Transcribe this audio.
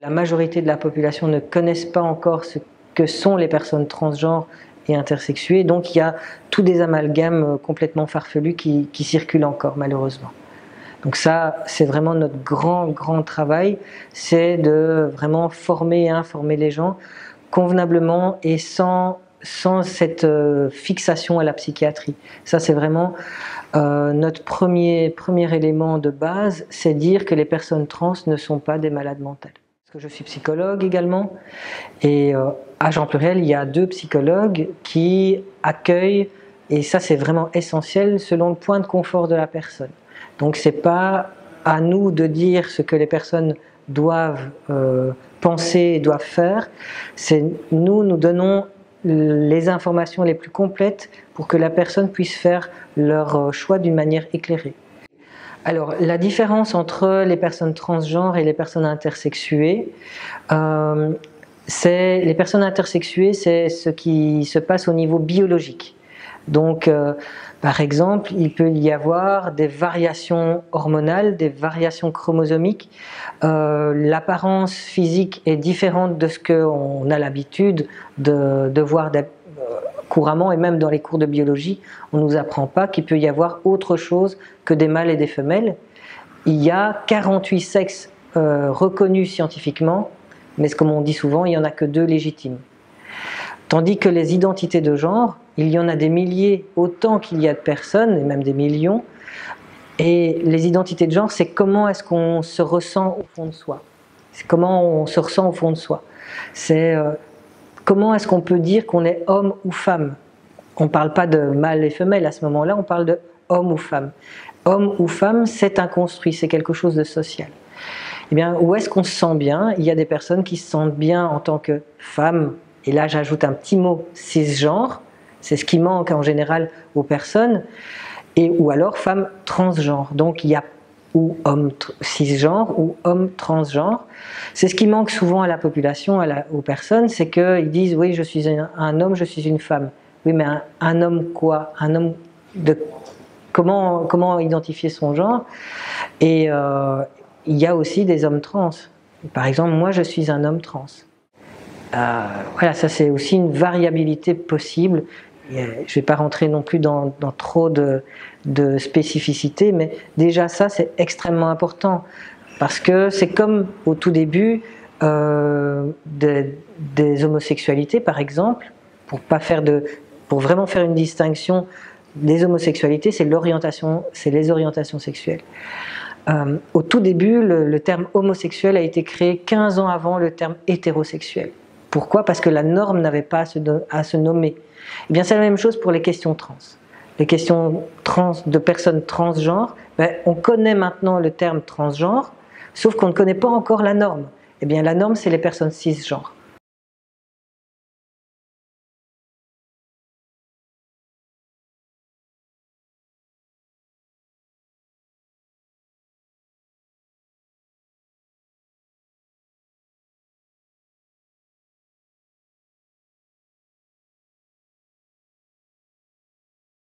La majorité de la population ne connaissent pas encore ce que sont les personnes transgenres et intersexuées, donc il y a tous des amalgames complètement farfelus qui circulent encore, malheureusement. Donc ça, c'est vraiment notre grand travail, c'est de vraiment former et informer les gens convenablement et sans cette fixation à la psychiatrie. Ça, c'est vraiment notre premier élément de base, c'est dire que les personnes trans ne sont pas des malades mentales. Parce que je suis psychologue également, et à Jean Pluriel, il y a 2 psychologues qui accueillent, et ça c'est vraiment essentiel, selon le point de confort de la personne. Donc c'est pas à nous de dire ce que les personnes doivent penser et doivent faire, c'est nous donnons les informations les plus complètes pour que la personne puisse faire leur choix d'une manière éclairée. Alors, la différence entre les personnes transgenres et les personnes intersexuées, les personnes intersexuées, c'est ce qui se passe au niveau biologique. Donc, par exemple, il peut y avoir des variations hormonales, des variations chromosomiques. L'apparence physique est différente de ce qu'on a l'habitude de voir couramment, et même dans les cours de biologie, on ne nous apprend pas qu'il peut y avoir autre chose que des mâles et des femelles. Il y a 48 sexes reconnus scientifiquement, mais comme on dit souvent, il n'y en a que 2 légitimes. Tandis que les identités de genre, il y en a des milliers, autant qu'il y a de personnes, et même des millions. Et les identités de genre, c'est comment est-ce qu'on se ressent au fond de soi. C'est comment on se ressent au fond de soi. C'est comment est-ce qu'on peut dire qu'on est homme ou femme. On ne parle pas de mâle et femelle à ce moment-là, on parle de homme ou femme. Homme ou femme, c'est un construit, c'est quelque chose de social. Eh bien, où est-ce qu'on se sent bien? Il y a des personnes qui se sentent bien en tant que femme, et là j'ajoute un petit mot, cisgenre, c'est ce qui manque en général aux personnes, ou alors femme transgenre. Donc il y a ou homme cisgenre ou homme transgenre. C'est ce qui manque souvent à la population, aux personnes, c'est qu'ils disent oui, je suis un homme, je suis une femme. Oui, mais un homme quoi? Un homme de comment identifier son genre? Et il y a aussi des hommes trans. Par exemple, moi je suis un homme trans. Voilà, ça c'est aussi une variabilité possible. Je ne vais pas rentrer non plus dans trop de spécificité, mais déjà ça c'est extrêmement important, parce que c'est comme au tout début des homosexualités par exemple, pour vraiment faire une distinction des homosexualités, c'est les orientations sexuelles. Au tout début, le terme homosexuel a été créé 15 ans avant le terme hétérosexuel. Pourquoi? Parce que la norme n'avait pas à se nommer. Eh bien, c'est la même chose pour les questions trans. Les questions de personnes transgenres, on connaît maintenant le terme transgenre, sauf qu'on ne connaît pas encore la norme. Eh bien, la norme, c'est les personnes cisgenres.